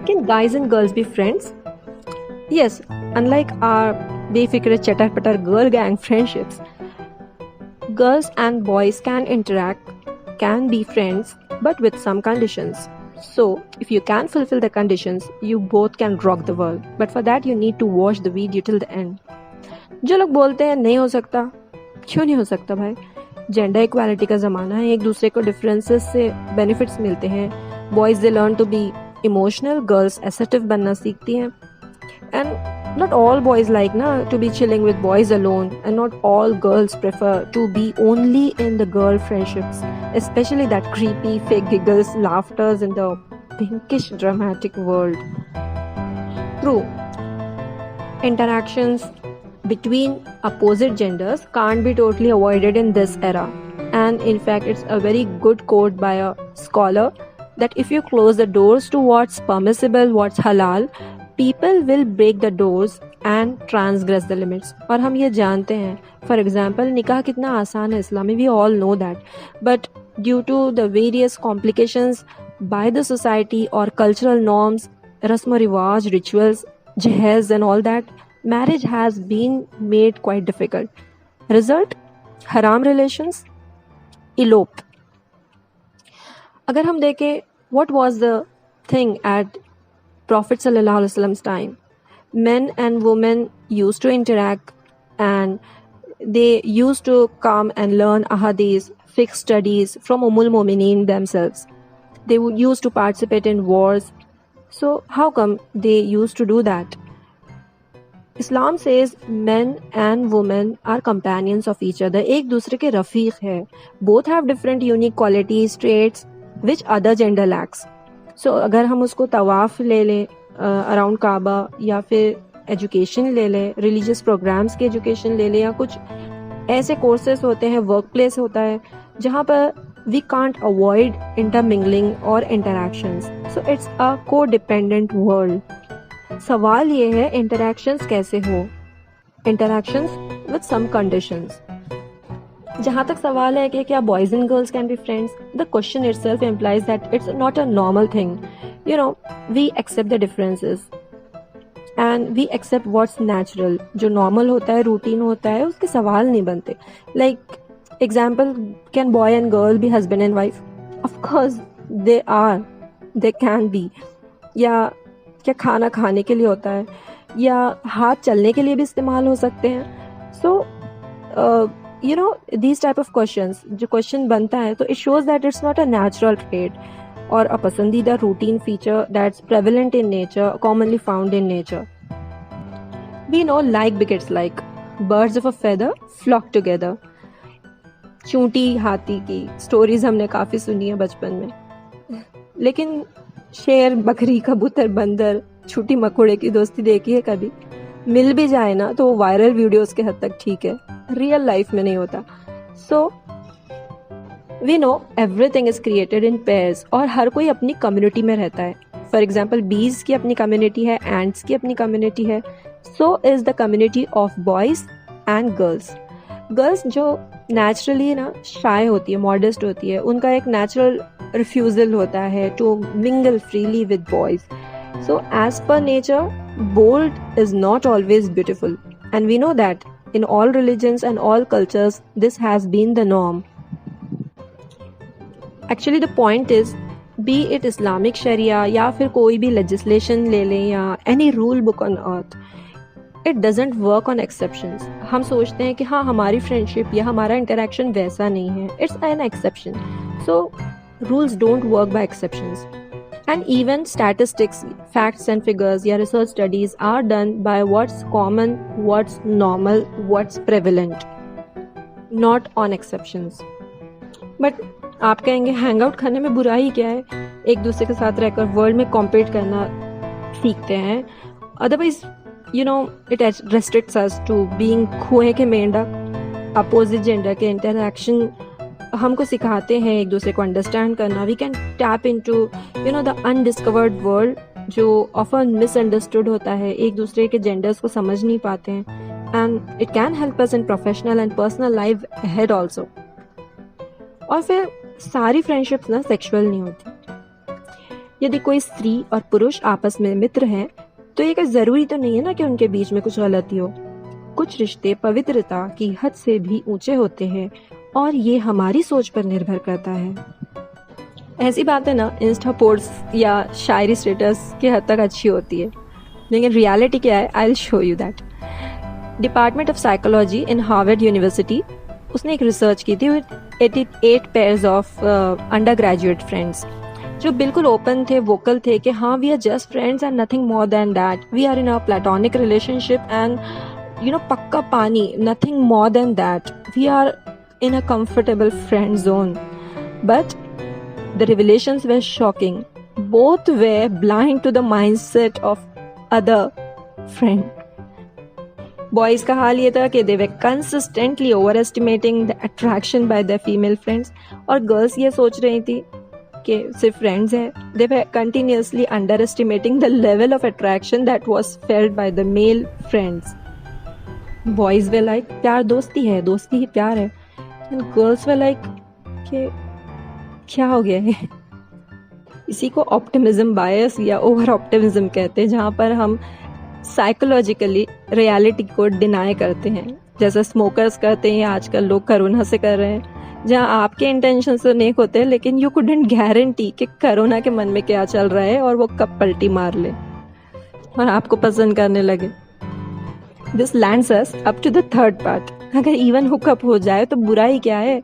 Can guys and girls be friends? Yes, unlike our befikre chatter patter girl gang friendships, girls and boys can interact, can be friends, but with some conditions. So, if you can fulfill the conditions, you both can rock the world. But for that, you need to watch the video till the end. जो लोग बोलते हैं नहीं हो सकता, क्यों नहीं हो सकता भाई? जेंडर इक्वालिटी का ज़माना है, एक दूसरे को डिफरेंसेस से बेनिफिट्स मिलते हैं. Boys they learn to be emotional, girls assertive बनना सीखती हैं. And not all boys like to be chilling with boys alone, and not all girls prefer to be only in the girl friendships, especially that creepy fake giggles, laughters in the pinkish dramatic world. True, interactions between opposite genders can't be totally avoided in this era, and in fact it's a very good quote by a scholar that if you close the doors to what's permissible, what's halal, people will break the doors and transgress the limits. और हम ये जानते हैं, for example, निकाह कितना आसान है इस्लाम में, we all know that, but due to the various complications by the society or cultural norms, rasm riwaj, rituals, jahaz and all that, marriage has been made quite difficult. Result, haram relations, elope. अगर हम देखें what was the thing at Prophet sallallahu alaihi wasallam's time, men and women used to interact and they used to come and learn ahadith, fiqh studies from Ummul Mu'mineen themselves. They used to participate in wars. So how come they used to do that? Islam says men and women are companions of each other. एक दूसरे के रफीक है. Both have different unique qualities, traits which other gender lacks. So अगर हम उसको तवाफ़ ले लें around काबा, या फिर एजुकेशन ले लें, रिलीजियस प्रोग्राम्स की एजुकेशन ले लें, या कुछ ऐसे कोर्सेज होते हैं, वर्क प्लेस होता है जहाँ पर वी कांट अवॉइड इंटरमिंगलिंग और इंटरैक्शंस. सो इट्स अ को डिपेंडेंट वर्ल्ड. सवाल ये है इंटरैक्शंस कैसे हो, इंटरैक्शंस विद सम कंडीशंस. जहाँ तक सवाल है कि क्या boys and girls can be friends, the question itself implies that it's not a normal thing. You know, we accept the differences and we accept what's natural. जो normal होता है, routine होता है, उसके सवाल नहीं बनते. Like example, can boy and girl be husband and wife? Of course they are, they can be. या क्या खाना खाने के लिए होता है, या हाथ चलने के लिए भी इस्तेमाल हो सकते हैं. So you know, these type of questions, जो question बनता है, तो it shows that it's not a natural trait or a pasandida routine feature that's prevalent in nature, commonly found in nature. We know like begets like. Birds of a feather flock together. चूंटी हाथी की stories हमने काफ़ी सुनी है बचपन में, लेकिन शेर, बकरी, कबूतर, बंदर, छोटी मकोड़े की दोस्ती देखी है कभी? मिल भी जाए ना तो वायरल वीडियोस के हद तक ठीक है, रियल लाइफ में नहीं होता. सो We know everything is created in pairs और हर कोई अपनी कम्युनिटी में रहता है. फॉर एग्जाम्पल बीज की अपनी कम्युनिटी है, एंड्स की अपनी कम्युनिटी है. So is the community of boys and girls. Girls जो नेचुरली शाय होती है, मॉडेस्ट होती है, उनका एक नेचुरल रिफ्यूज़ल होता है to mingle freely with boys. So as per nature bold is not always beautiful, and we know that in all religions and all cultures this has been the norm. Actually the point is, be it Islamic शरिया या फिर कोई भी legislation ले लें या any rule book on earth, it doesn't work on exceptions. हम सोचते हैं कि हाँ हमारी फ्रेंडशिप या हमारा इंटरेक्शन वैसा नहीं है, it's an exception. So rules don't work by exceptions. And even statistics, facts and figures या research studies are done by what's common, what's normal, what's prevalent, not on exceptions. But आप कहेंगे hang out करने में बुराई क्या है, एक दूसरे के साथ रहकर वर्ल्ड में कॉम्पीट करना सीखते हैं. Otherwise you know it restricts us to being कुएं के मेंढक. अपोजिट जेंडर के इंटरैक्शन हमको सिखाते हैं एक दूसरे को अंडरस्टैंड करना. We can tap into you know the undiscovered world जो ऑफन मिसअंडरस्टूड होता है, एक दूसरे के जेंडर्स को समझ नहीं पाते हैं. And it can help us in professional and personal life ahead also. और फिर सारी फ्रेंडशिप्स सेक्सुअल नहीं होती. यदि कोई स्त्री और पुरुष आपस में मित्र हैं तो ये ज़रूरी तो नहीं है ना कि उनके बीच में कुछ गलती हो। कुछ रिश्ते पवित्रता की हद से भी ऊंचे होते हैं और ये हमारी सोच पर निर्भर करता है। ऐसी बातें ना इंस्टा पोस्ट या शायरी स्टेटस की हद तक अच्छी होती है, लेकिन रियलिटी क्या है, I will show you that. Department of psychology in Harvard University, उसने एक रिसर्च की थी with 88 pairs of undergraduate friends, जो बिल्कुल ओपन थे, वोकल थे कि हाँ we are just friends and nothing more than that, we are in a platonic relationship and पक्का पानी, nothing more than that. We are in a comfortable friend zone. But the revelations were shocking. Both were blind to the mindset of other friend. Boys का हाल ये था कि they were consistently overestimating the attraction by their female friends, और girls ये सोच रही थी कि सिर्फ friends हैं. They were continuously underestimating the level of attraction that was felt by the male friends. Boys way like प्यार दोस्ती है, दोस्ती ही प्यार है, एंड गर्ल्स वे लाइक कि क्या हो गया है। इसी को ऑप्टिमिज्म बायस या ओवर ऑप्टिमिज्म कहते हैं, जहाँ पर हम साइकोलॉजिकली रियलिटी को डिनाई करते हैं, जैसा स्मोकर्स करते हैं आजकल लोग कोरोना से कर रहे हैं, जहाँ आपके इंटेंशन तो नेक होते हैं लेकिन यू कुडंट गारंटी कि कोरोना के मन में क्या चल रहा है और वो कब पलटी मार ले और आपको पसंद करने लगे। This lands us up to the third part. अगर even hookup हो जाए तो बुरा ही क्या है?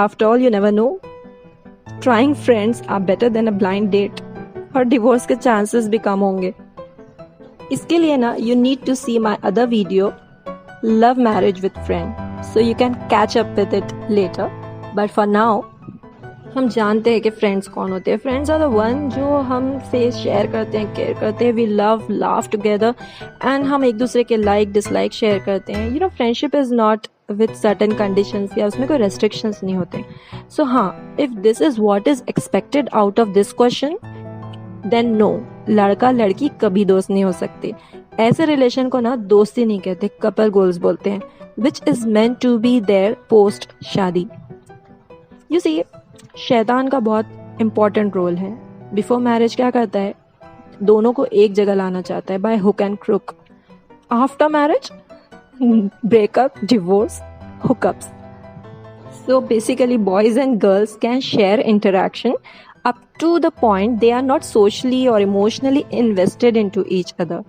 After all, you never know. Trying friends are better than a blind date. और divorce के chances भी कम होंगे। इसके लिए ना you need to see my other video, Love Marriage with Friend, so you can catch up with it later. But for now, हम जानते हैं कि फ्रेंड्स कौन होते हैं। फ्रेंड्स आर द वन जो हमसे शेयर करते हैं, केयर करते हैं, we love laugh together and हम एक दूसरे के लाइक डिसलाइक शेयर करते हैं। Friendship is not with certain conditions या उसमें कोई रेस्ट्रिक्शंस नहीं होते। सो हाँ, if this is what is expected out of this question, then no, लड़का लड़की कभी दोस्त नहीं हो सकते। ऐसे रिलेशन को ना दोस्ती नहीं कहते, कपल गोल्स बोलते हैं, which is meant to be there post शादी। यू सी, शैतान का बहुत इम्पॉर्टेंट रोल है। बिफोर मैरिज क्या करता है, दोनों को एक जगह लाना चाहता है by hook and crook. After marriage, breakup, divorce, hookups. So basically boys and girls can share interaction up to the point they are not socially और emotionally invested into each other.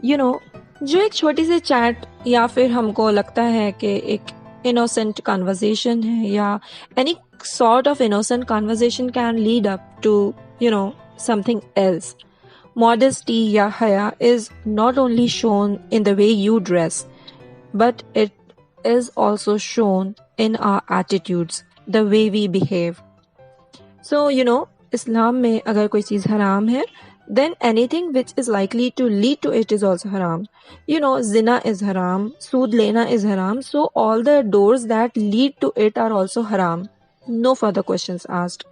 जो एक छोटी सी चैट या फिर हमको लगता है कि एक innocent conversation है या any sort of innocent conversation can lead up to something else. Modesty या haya is not only shown in the way you dress, but it is also shown in our attitudes, the way we behave. So इस्लाम में अगर कोई चीज़ हराम है, then anything which is likely to lead to it is also haram. Zina is haram, sood lena is haram, so all the doors that lead to it are also haram. No further questions asked.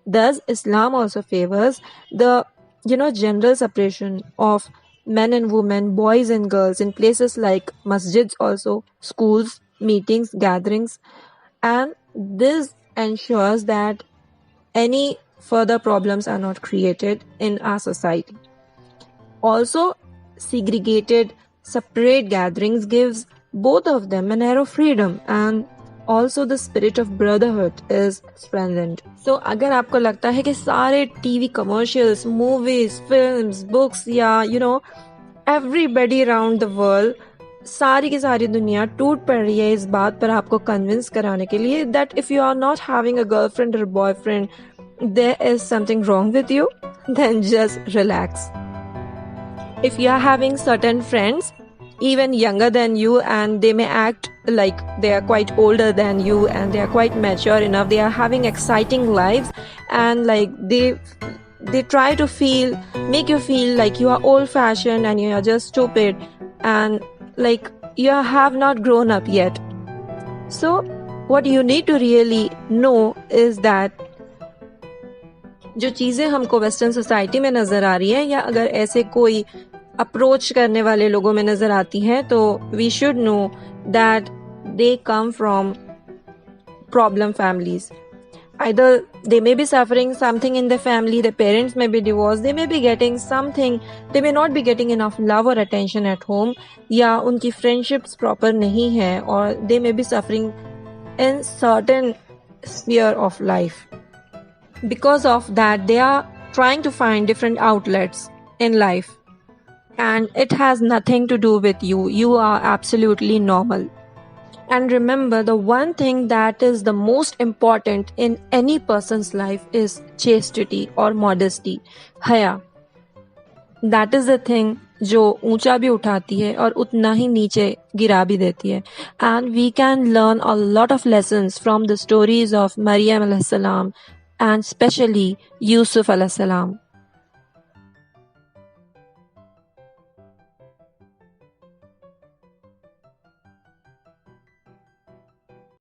Thus, Islam also favors the, general separation of men and women, boys and girls in places like masjids also, schools, meetings, gatherings, and this ensures that any further problems are not created in our society. Also, segregated, separate gatherings gives both of them a narrow freedom, and also the spirit of brotherhood is strengthened. So, अगर आपको लगता है कि सारे TV commercials, movies, films, books या everybody around the world, सारी की सारी दुनिया टूट पड़ रही है इस बात पर आपको कन्विंस कराने के लिए that if you are not having a girlfriend or a boyfriend, there is something wrong with you, then just relax. If you are having certain friends even younger than you and they may act like they are quite older than you and they are quite mature enough, they are having exciting lives and like they try to make you feel like you are old fashioned and you are just stupid and like you have not grown up yet. So what you need to really know is that जो चीज़ें हमको western society में नज़र आ रही है या अगर ऐसे कोई अप्रोच करने वाले लोगों में नज़र आती हैं तो we should know that they come from problem families either they may be suffering something in their family, their parents may be divorced, they may be getting something, they may not be getting enough love or attention at home, या उनकी friendships proper नहीं है, or they may be suffering in certain sphere of life. Because of that, they are trying to find different outlets in life, and it has nothing to do with you. You are absolutely normal. And remember, the one thing that is the most important in any person's life is chastity or modesty, haya. That is the thing जो ऊंचा भी उठाती है और उतना ही नीचे गिरा भी देती है. And we can learn a lot of lessons from the stories of Maryam alayhi salam and especially Yusuf alayhi salam.